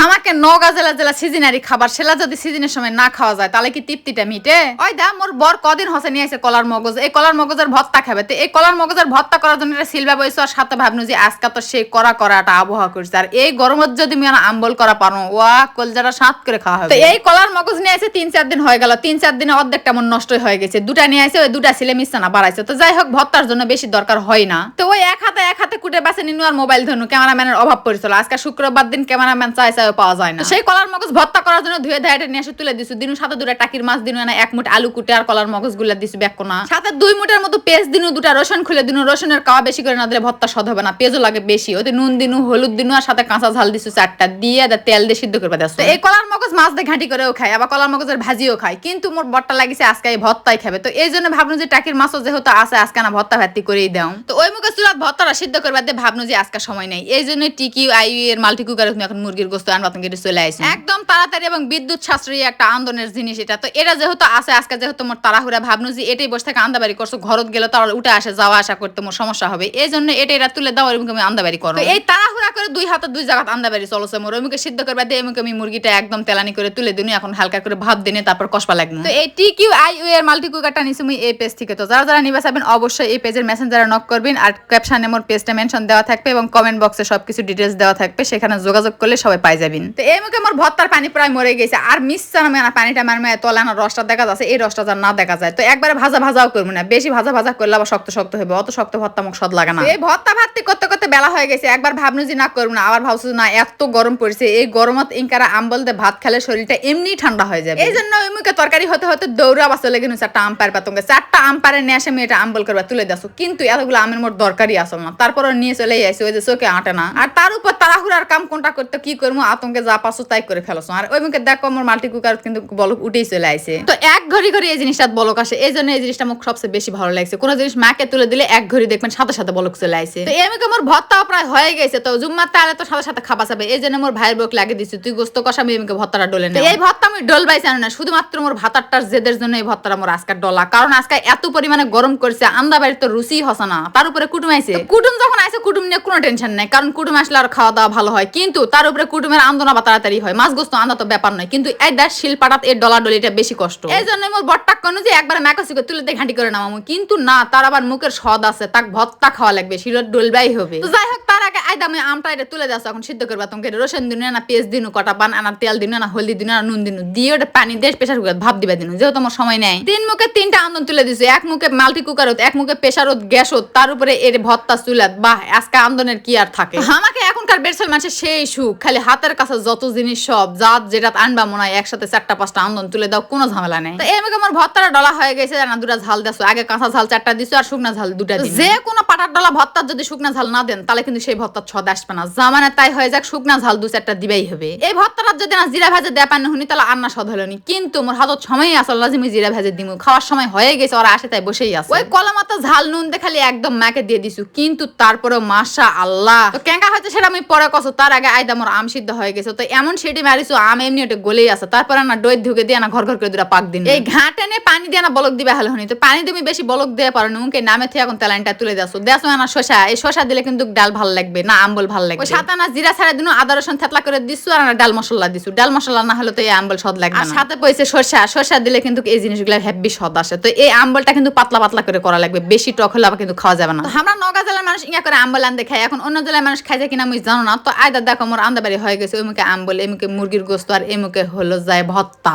আমাকে নগা জেলা জেলা সিজনারি খাবার সেলা যদি সিজনের সময় না খাওয়া যায় তাহলে কি তৃপ্তিটা মিটে? ওই দা মোর বর কদিন হসে নিয়ে আসে কলার মগজ, এই কলার মগজের ভর্তা খাবে। তো এই কলার মগজের ভর্তা করার জন্য এটা সিলবা বইছো, আর সাথে ভাবনু যে আজকে তো সেই করাটা আবহাওয়া করছে, আর এই গরমত যদি আমি আম্বল করা পারো ওয়া কলজাটা সাত করে খাওয়া হবে। তো এই কলার মগজ নিয়ে আসে 3-4 দিন হয়ে গেল, 3-4 দিনে অর্ধেকটা মন নষ্ট হয়ে গেছে। দুটা নিয়ে আসে, ওই দুটা ছিলে মিশানা বাড়াইছে। তো যাই হোক, ভর্তার জন্য বেশি দরকার হয় না। তো ওই এক হাতে কুটে বাসে নিনু আর মোবাইল ধরনু, ক্যামেরাম্যানের অভাব পড়েছিল। আজকে শুক্রবার দিন ক্যামেরাম্যান চাই পাওয়া যায় না। সেই কলার মগজ ভর্তা করার জন্য ধুয়ে ধাইটে নিয়ে এসে তুলে দিছু। দিনু সাথে দুটা টাকির মাছ দিনু, না 1 মুঠ আলু কুটে আর কলার মগজ গুলা দিছু বেকোনা, সাথে 2 মুঠের মতো পেঁয়াজ দিনু, দুটা রসুন খুলে দিনু। রসুনের কাওয়া বেশি করে না দিলে ভর্তা স্বাদ হবে না, পেঁয়াজও লাগে বেশি। ওতে নুন দিনু, হলুদ দিনু, আর সাথে কাঁচা ঝাল দিছু 4টা দিয়ে তেল দিয়ে সিদ্ধ করে দাও। এই কলার মগজ মাছ দিয়ে ঘাঁটি করেও খায়, আবার কলার মগজের ভাজিও খায়, কিন্তু মোর বটটা লাগিছে আজকে এই ভর্তাই খাবে। তো এই জন্য ভাবনু যে টাকির মাছও যেহেতু আছে আজকে না ভর্তা ভাতি করেই দাও। তো ওই মুখে চুলাত ভর্তাটা সিদ্ধ করবার দিয়ে ভাবনু যে আজকে সময় নাই, এই জন্য টিকিউ আইউ এর মাল্টি কুকারে তুমি এখন মুরগির গোস্ত আনবা তুমি চলে আসি একদম তাড়াতাড়ি এবং বিদ্যুৎ সাশ্রয়ী একটা আন্দোলনের জিনিস এটা। তো এটা যেহেতু আছে আজকে, যেহেতু মোর তাড়াহুড়া ভাবনু যে এটাই বসে থেকে আন্দাবাড়ি করছো, ঘরত গেলে তাহলে উঠে আসে যাওয়া আসা করতে মোর সমস্যা হবে, এই জন্য এটা তুলে দাও এবং আমি আন্দাবাড়ি করো। এই তাড়াহুড়া করে 2 হাতে 2 জায়গা আন্দাবাড়ি চলছে মোর। ওই মুখে সিদ্ধ করবা দিয়ে আমি মুরগিটা একদম তেলানি করে তুলে দিনু, এখন হালকা করে ভাত দিনে তারপর কষবা লাগবে। তো এই টিকিউ আইউ এর মাল্টি কুকারটা নিছি আমি এই পেজ থেকে। তো যারা নিবা চাইবেন অবশ্যই এই পেজের মেসেঞ্জারে নক করবেন, আর ক্যাপশনে মোর পেজটা মেনশন দেওয়া থাকবে এবং কমেন্ট বক্সে সবকিছু ডিটেইলস দেওয়া থাকবে, সেখানে যোগাযোগ করলে সবাই পাই যাবেন। তো এই মুখে মোর ভর্তার পানি প্রায় মরে গেছে, আর মিশছে না পানিটা মারমে তলা না রসটা দেখা যাচ্ছে, এই রসটা যা না দেখা যায়। তো একবারে ভাজাও করবো না, বেশি ভাজা করলে আবার শক্ত হবে, অত শক্ত ভর্তা মুখ স্বাদ লাগে না। এই ভর্তা ভাতটি করতে করতে বেলা হয়ে গেছে, একবার ভাবনু যে না করবো না, আবার ভাবছো না এত গরম পড়ছে, এই গরমত ইনকারা আম্বল দিয়ে ভাত খেলে শরীরটা এমনি ঠান্ডা হয়ে যাবে। এই জন্য ওই মুখে তরকারি হতে হতে দৌড়া বাস চলে গেল 4টা আম পারবা, তোমাকে 4টা আম পারে নিয়ে আসে আমি এটা আম্বল করবা তুলে দাসো, কিন্তু এতগুলো আমের মোট দরকারই আসল না। তারপর নিয়ে চলে আসে, ওই যে চোখে আটে না, আর তার উপর তাড়াহুড়ার কাম কোনটা করতে কি করবো, আতঙ্কে যা পাচ্ছ তাই করে ফেলছো। আর ওই মুখে দেখো আমার মাল্টি কুকার কিন্তু বলক উঠেই চলে আসে। তো এক ঘড়ি এই জিনিসটা বলক আসে, এই জন্য এই জিনিসটা মুখ সবচেয়ে বেশি ভালো লাগছে। কোনো জিনিস মাকে তুলে দিলে এক ঘড়ি দেখবেন সাথে বলক চলে আসে। তো এই মুখে আমার ভর্তাও প্রায় হয়ে গেছে, তো জুম্মার তাহলে তো সাথে খাবা যাবে, এই জন্য মোর ভাইয়ের বক লাগিয়ে দিচ্ছি তুই গোস্ত কষা আমি এমকে ভর্তাটা ডলে না। এই ভর্তা আমি ডল বাইছি না, শুধুমাত্র মোর ভাতারটার জেদের জন্য এই ভর্তাটা মোর আজকে ডলা, কারণ আজকে এত পরিমাণে গরম করছে, আন্দা বাড়ির তো রুচি হসে না, তার উপরে কুটুম আইছে। কুটুম যখন আইছে কুটুম নিয়ে কোনো টেনশন নাই, কারণ কুটুম আসলে আর খাওয়া দাওয়া ভালো হয়, কিন্তু তার উপরে কুটুমের আন্দোলন বা তাড়াতাড়ি হয়, মাছ গোস্ত আন্দা তো ব্যাপার নয়, কিন্তু এই দাস শিল পাটাত এর ডলাডলিটা বেশি কষ্ট। এই জন্য মোর বট্টা কোনো যে একবার ম্যাকাসি করে তুলে দিয়ে ঘাঁটি করে নামামু, কিন্তু না, তার আবার মুখের স্বাদ আছে, তাক ভর্তা খাওয়া লাগবে, শিলত ডলবাই হবে। তো যাই হোক, তার আগে আইদা আমি আমটা এটা তুলে দাও, এখন সিদ্ধ করবা তোমাকে রসুন দিনু না পেঁয়াজ দিনু, কটা পান আনা তেল দিনু না হলদি দিনু না নুন দিনু, দিয়ে ওটা পানি দিয়ে প্রেসার কুকার ভাপ দিবা দিনু, যেহেতু আমার সময় নেই। 3 মুখে 3টা আন্দোলন তুলে দিছে, এক মুখে মাল্টি কুকারত, এক মুখে প্রেসারত গ্যাসত, তার উপরে এর ভর্তা চুলাত। বাহ, আজকে আন্দোলনের কি আর থাকে। আমাকে এখনকার বেরসল মানুষের সেই সুখ, খালি হাতের কাছে যত জিনিস সব জাত যেটা আনবা মনে হয় একসাথে 4টা-5টা আন্দোলন তুলে দাও, কোনো ঝামেলা নেই। তো এই মুখে আমার ভর্তাটা ডলা হয়ে গেছে, না 2টা ঝাল দাসো, আগে কাঁচা ঝাল 4টা দিছো আর শুকনা ঝাল 2টা দিছো। যে কোনো পাটার ডলা ভর্তার যদি শুকনা ঝাল না দেন তাহলে কিন্তু সেই ভর্তার ছদ আসবে না, জামানে তাই হয়ে যাক শুকনা ঝাল 2-4টা দিবেই হবে। এই ভর্তাটা যদি না জিরা ভাজে দেয় পান হুনি তাহলে আর না স্বাদ হলো নি, কিন্তু মোর হাতত সময় আসল না যে আমি জিরা ভাজে দিমু, খাওয়ার সময় হয়ে গেছে, ওরা আসে তাই বসেই আছে। ওই কলামাতা ঝাল নুন দিয়ে খালি একদম মাকে দিয়ে দিছু, কিন্তু তারপরেও মাশাআল্লাহ। তো কেঙ্কা হয়তো সেটা আমি পরে কসো, তার আগে আইদা মোর আম সিদ্ধ হয়ে গেছে। তো এমন সেটি মারিছু আম এমনি ওটা গলেই আছে, তারপরে না দই ধুকে দিয়ে না ঘর করে 2টা পাক দিন, এই ঘাটে নে পানি দিয়ে না বলক দিবা হলো হনি। তো পানি তুমি বেশি বলক দিয়ে পারো না, মুখে নামে থেকে এখন তেলাইনটা তুলে দাসো না শসা, এই শসা দিলে কিন্তু ডাল ভালো লাগবে না, আম্বল ভালো লাগবে। ওই সাথে না জিরা ছাড়া দিনু, আদা রসুন থেতলা করে দিছু, আর না ডাল মশলা দিছু, ডাল মশলা না হলে তো এই আম্বল স্বাদ লাগবে না। আর সাথে পয়সে শসা দিলে কিন্তু এই জিনিসগুলো হেভি স্বাদ আসে। তো এই আম্বলটা কিন্তু পাতলা করে করা লাগবে, বেশি টক হলে আবার কিন্তু খাওয়া যাবে না। তো আমরা নওগাঁ জেলার মানুষ ইয়া করে আম্বল আনতে খাই, এখন অন্য জেলার মানুষ খাইছে কিনা আমি জানো না। তো আয়দা দেখো মোর আন্দাবাড়ি হয়ে গেছে, ওই মুখে আম্বল, এই মুখে মুরগির গোস্ত, আর এই মুখে হলো যায় ভর্তা।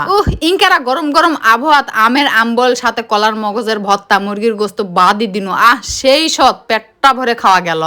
ইনকারা গরম আবহাওয়াত আমের আম্বল সাথে কলার মগজের ভর্তা মুরগির গোস্ত বাদি দিনু, সেই সৎ পেটটা ভরে খাওয়া গেল।